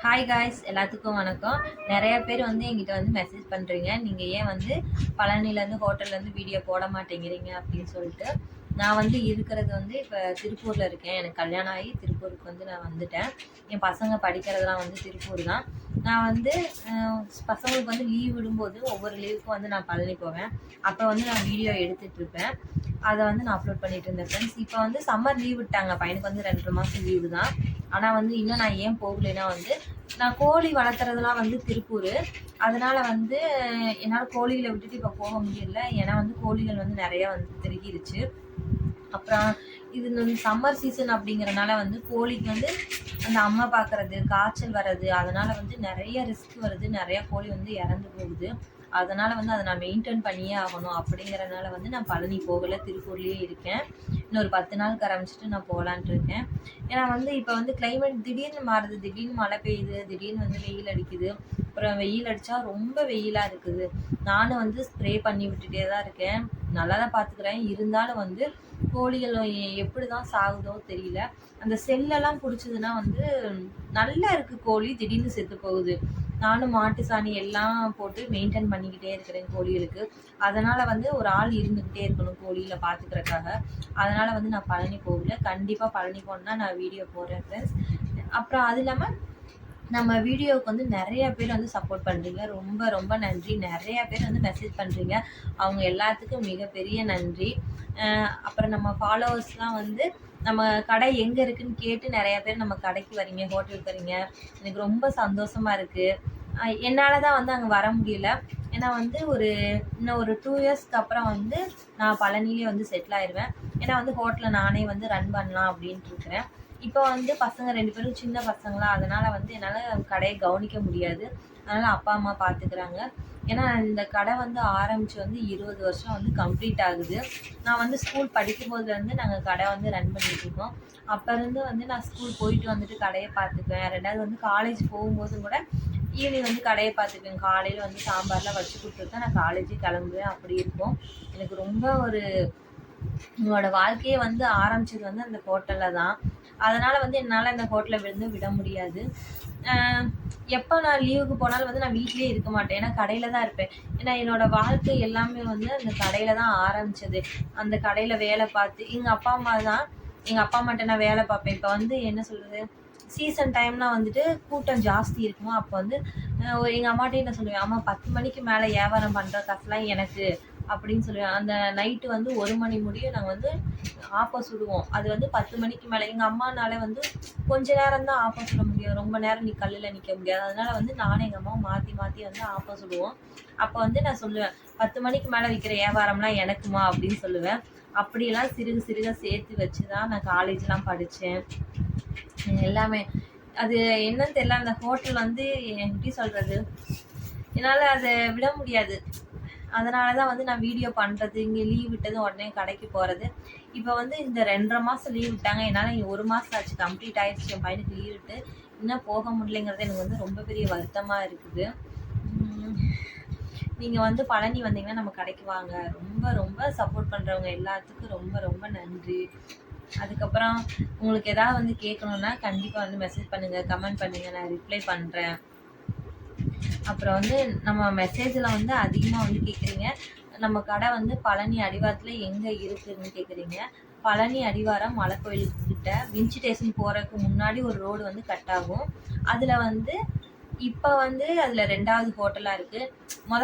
Hi guys, எல்லாத்துக்கும் வணக்கம். நிறைய பேர் வந்து எங்கிட்ட வந்து மெசேஜ் பண்ணுறீங்க, நீங்கள் ஏன் வந்து பழனிலேருந்து ஹோட்டல்லேருந்து வீடியோ போட மாட்டேங்கிறீங்க அப்படின்னு சொல்லிட்டு. நான் வந்து இருக்கிறது வந்து இப்போ திருப்பூரில் இருக்கேன். எனக்கு கல்யாணம் ஆகி திருப்பூருக்கு வந்து நான் வந்துட்டேன். என் பசங்க படிக்கிறதுலாம் வந்து திருப்பூர் தான். நான் வந்து பசங்களுக்கு வந்து லீவ் விடும்போது ஒவ்வொரு லீவுக்கும் வந்து நான் பழனி போவேன். அப்போ வந்து நான் வீடியோ எடுத்துகிட்டு இருப்பேன். அதை வந்து நான் அப்லோட் பண்ணிட்டு இருந்தேன் ஃப்ரெண்ட்ஸ். இப்போ வந்து சம்மர் லீவ் விட்டாங்க, பையனுக்கு வந்து 2 மாதம் லீவு தான். ஆனால் வந்து இன்னும் நான் ஏன் போகலைன்னா வந்து நான் கோழி வளர்த்துறதுலாம் வந்து திருப்பூர். அதனால வந்து என்னால் கோழிகளை விட்டுட்டு இப்போ போக முடியல. ஏன்னா வந்து கோழிகள் வந்து நிறையா வந்து பெருகிருச்சு. அப்புறம் இது வந்து சம்மர் சீசன் அப்படிங்கிறனால வந்து கோழிக்கு வந்து அந்த அம்மா பார்க்கறது, காய்ச்சல் வர்றது, அதனால வந்து நிறைய ரிஸ்க் வருது. நிறையா கோழி வந்து இறந்து போகுது. அதனால வந்து அதை நான் மெயின்டைன் பண்ணியே ஆகணும். அப்படிங்கிறனால வந்து நான் பழனி போகலை, திருப்பூர்லேயே இருக்கேன். இன்னொரு 10 நாளுக்கு ஆரம்பிச்சுட்டு நான் போகலான்ட்டு இருக்கேன். ஏன்னா வந்து இப்போ வந்து கிளைமேட் திடீர்னு மாறுது. திடீர்னு மழை பெய்யுது, திடீர்னு வந்து வெயில் அடிக்குது. அப்புறம் வெயில் அடித்தா ரொம்ப வெயிலாக இருக்குது. நானும் வந்து ஸ்ப்ரே பண்ணி விட்டுட்டே தான் இருக்கேன். நல்லா தான் பார்த்துக்கிறேன். இருந்தாலும் வந்து கோழிகள் எப்படி தான் சாகுதோ தெரியல. அந்த செல்லெல்லாம் பிடிச்சதுன்னா வந்து நல்லா இருக்குது கோழி, திடீர்னு செத்து போகுது. நானும் மாட்டு சாணி எல்லாம் போட்டு மெயின்டைன் பண்ணிக்கிட்டே இருக்கிறேன் கோழிகளுக்கு. அதனால் வந்து ஒரு ஆள் இருந்துக்கிட்டே இருக்கணும் கோழியில் பார்த்துக்கிறக்காக. அதனால் வந்து நான் பழனி போகல. கண்டிப்பாக பழனி போனேன்னா நான் வீடியோ போடுறேன் ஃப்ரெண்ட்ஸ். அப்புறம் அது இல்லாமல் நம்ம வீடியோவுக்கு வந்து நிறைய பேர் வந்து சப்போர்ட் பண்ணுறீங்க. ரொம்ப ரொம்ப நன்றி. நிறையா பேர் வந்து மெசேஜ் பண்ணுறீங்க. அவங்க எல்லாத்துக்கும் மிகப்பெரிய நன்றி. அப்புறம் நம்ம ஃபாலோவர்ஸ்லாம் வந்து நம்ம கடை எங்கே இருக்குதுன்னு கேட்டு நிறையா பேர் நம்ம கடைக்கு வரீங்க, ஹோட்டலுக்கு வரீங்க. எனக்கு ரொம்ப சந்தோஷமாக இருக்குது. என்னால் தான் வந்து அங்கே வர முடியல. ஏன்னா வந்து இன்னும் ஒரு 2 இயர்ஸ்க்கு அப்புறம் வந்து நான் பழனிலே வந்து செட்டில் ஆயிடுவேன். ஏன்னா வந்து ஹோட்டலை நானே வந்து ரன் பண்ணலாம் அப்படின்ட்டு இருக்கிறேன். இப்போ வந்து பசங்க 2 பேரும் சின்ன பசங்களா, அதனால் வந்து என்னால் கடையை கவனிக்க முடியாது. அதனால் அப்பா அம்மா பார்த்துக்கிறாங்க. ஏன்னா இந்த கடை வந்து ஆரம்பித்து வந்து 20 வருஷம் வந்து கம்ப்ளீட் ஆகுது. நான் வந்து ஸ்கூல் படிக்கும்போதுலேருந்து நாங்கள் கடை வந்து ரன் பண்ணிகிட்ருக்கோம். அப்போ இருந்து வந்து நான் ஸ்கூல் போயிட்டு வந்துட்டு கடையை பார்த்துக்குவேன். 2வது வந்து காலேஜ் போகும்போதும் கூட ஈவினிங் வந்து கடையை பார்த்துக்குவேன். காலையில் வந்து சாம்பார்லாம் வச்சு கொடுத்துட்டு தான் நான் காலேஜே கிளம்புவேன். அப்படி இருக்கும். எனக்கு ரொம்ப உங்களோட வாழ்க்கையே வந்து ஆரம்பிச்சது வந்து அந்த ஹோட்டலில் தான். அதனால் வந்து என்னால் இந்த ஹோட்டலை விட முடியாது. எப்போ நான் லீவுக்கு போனாலும் வந்து நான் வீட்டிலே இருக்க மாட்டேன். ஏன்னா கடையில் தான் இருப்பேன். ஏன்னா என்னோடய வாழ்க்கை எல்லாமே வந்து அந்த கடையில் தான் ஆரம்பித்தது. அந்த கடையில் வேலை பார்த்து எங்கள் அப்பா அம்மாட்ட நான் வேலை பார்ப்பேன். இப்போ வந்து என்ன சொல்கிறது, சீசன் டைம்னால் வந்துட்டு கூட்டம் ஜாஸ்தி இருக்குமோ, அப்போ வந்து எங்கள் அம்மாட்டே என்ன சொல்லுவேன், அம்மா 10 மணிக்கு மேலே வியாபாரம் பண்ணுற காசுலாம் எனக்கு அப்படின்னு சொல்லுவேன். அந்த நைட்டு வந்து 1 மணி முடியும் நாங்கள் வந்து ஆப்பம் சுடுவோம். அது வந்து 10 மணிக்கு மேலே எங்கள் அம்மானால வந்து கொஞ்ச நேரம் தான் ஆப்பம் சுட முடியும். ரொம்ப நேரம் நீ கல்லில் நிற்க முடியாது. அதனால் வந்து நானும் எங்கள் அம்மாவும் மாற்றி மாற்றி வந்து ஆப்பம் சுடுவோம். அப்போ வந்து நான் சொல்லுவேன், 10 மணிக்கு மேலே விற்கிற வியாபாரம்லாம் எனக்குமா அப்படின்னு சொல்லுவேன். அப்படியெல்லாம் சிறுக சிறுக சேர்த்து வச்சு தான் நான் காலேஜ்லாம் படித்தேன். எல்லாமே அது என்னன்னு தெரியல. அந்த ஹோட்டல் வந்து எப்படி சொல்கிறது, என்னால் அதை விட முடியாது. அதனால தான் வந்து நான் வீடியோ பண்ணுறது, இங்கே லீவ் விட்டதும் உடனே கடைக்கு போகிறது. இப்போ வந்து இந்த 2.5 மாதம் லீவ் விட்டாங்க. என்னால் இங்கே 1 மாதம் ஆச்சு, கம்ப்ளீட் ஆகிடுச்சு. என் பையனுக்கு லீவ் விட்டு இன்னும் போக முடியலைங்கிறது எனக்கு வந்து ரொம்ப பெரிய வருத்தமாக இருக்குது. நீங்கள் வந்து பழனி வந்தீங்கன்னா நம்ம கடைக்கு வாங்க. ரொம்ப ரொம்ப சப்போர்ட் பண்ணுறவங்க எல்லாத்துக்கும் ரொம்ப ரொம்ப நன்றி. அதுக்கப்புறம் உங்களுக்கு எதாவது வந்து கேட்கணுன்னா கண்டிப்பாக வந்து மெசேஜ் பண்ணுங்கள், கமெண்ட் பண்ணுங்கள், நான் ரிப்ளை பண்ணுறேன். அப்புறம் வந்து நம்ம மெசேஜில் வந்து அதிகமாக வந்து கேட்குறீங்க, நம்ம கடை வந்து பழனி அடிவாரத்தில் எங்கே இருக்குதுன்னு கேட்குறீங்க. பழனி அடிவாரம் மலை கோயிலுக்கிட்ட விஞ்சி ஸ்டேஷன் போகிறதுக்கு முன்னாடி ஒரு ரோடு வந்து கட் ஆகும். அதில் வந்து இப்போ வந்து அதில் 2வது ஹோட்டலாக இருக்குது.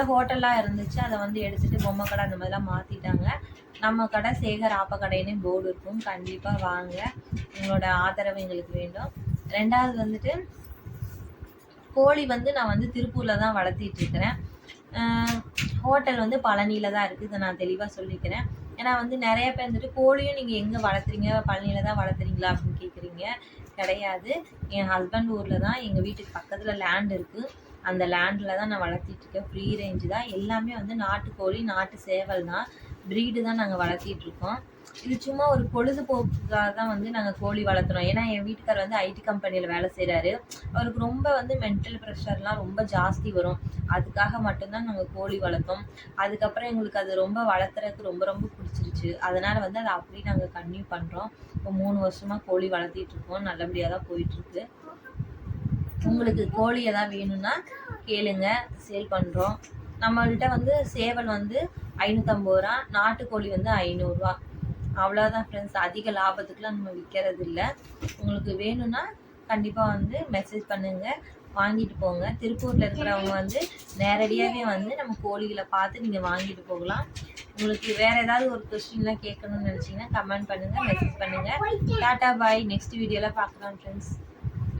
ஹோட்டலாக இருந்துச்சு, அதை வந்து எடுத்துகிட்டு பொம்மை கடை அந்த மாதிரிலாம் மாற்றிட்டாங்க. நம்ம கடை சேகர் ஆப்ப கடைன்னு போர்டு இருக்கும். கண்டிப்பாக வாங்க, உங்களோட ஆதரவு எங்களுக்கு வேண்டும். 2வது வந்துட்டு கோழி வந்து நான் வந்து திருப்பூரில் தான் வளர்த்திட்ருக்கிறேன். ஹோட்டல் வந்து பழனியில் தான் இருக்குது. இதை நான் தெளிவாக சொல்லிக்கிறேன். ஏன்னா வந்து நிறைய பேர் வந்துட்டு கோழியும் நீங்கள் எங்கே வளர்த்துறீங்க, பழனியில் தான் வளர்த்துறீங்களா அப்படின்னு கேட்குறீங்க. கிடையாது, என் ஹஸ்பண்ட் ஊரில் தான், எங்கள் வீட்டுக்கு பக்கத்தில் லேண்ட் இருக்குது. அந்த லேண்டில் தான் நான் வளர்த்திட்ருக்கேன். ஃப்ரீ ரேஞ்சு தான். எல்லாமே வந்து நாட்டுக்கோழி, நாட்டு சேவல் தான், ப்ரீடு தான் நாங்கள் வளர்த்திட்ருக்கோம். இது சும்மா ஒரு பொழுதுபோக்குக்காக தான் வந்து நாங்கள் கோழி வளர்த்துறோம். ஏன்னா என் வீட்டுக்கார் வந்து ஐடி கம்பெனியில் வேலை செய்கிறாரு. அவருக்கு ரொம்ப வந்து மென்டல் ப்ரெஷர்லாம் ரொம்ப ஜாஸ்தி வரும். அதுக்காக மட்டும்தான் நாங்கள் கோழி வளர்த்தோம். அதுக்கப்புறம் எங்களுக்கு அது ரொம்ப வளர்த்துறதுக்கு ரொம்ப ரொம்ப பிடிச்சிருச்சு. அதனால் வந்து அதை அப்படியே நாங்கள் கன்டினியூ பண்ணுறோம். இப்போ 3 வருஷமாக கோழி வளர்த்திட்ருக்கோம். நல்லபடியாக தான் போயிட்டுருக்கு. உங்களுக்கு கோழி ஏதாவது வேணும்னா கேளுங்க, சேல் பண்ணுறோம். நம்மள்கிட்ட வந்து சேவல் வந்து 550 ரூபா, நாட்டுக்கோழி வந்து 500 ரூபா. அவ்வளோதான் ஃப்ரெண்ட்ஸ். அதிக லாபத்துக்குலாம் நம்ம விற்கிறது இல்லை. உங்களுக்கு வேணும்னா கண்டிப்பாக வந்து மெசேஜ் பண்ணுங்கள், வாங்கிட்டு போங்க. திருப்பூரில் இருக்கிறவங்க வந்து நேரடியாகவே வந்து நம்ம கோழிகளை பார்த்து நீங்கள் வாங்கிட்டு போகலாம். உங்களுக்கு வேறு ஏதாவது ஒரு கொஸ்டின்லாம் கேட்கணும்னு நினச்சிங்கன்னா கமெண்ட் பண்ணுங்கள், மெசேஜ் பண்ணுங்கள். டாட்டா பாய். நெக்ஸ்ட் வீடியோவில் பார்க்கலாம் ஃப்ரெண்ட்ஸ்.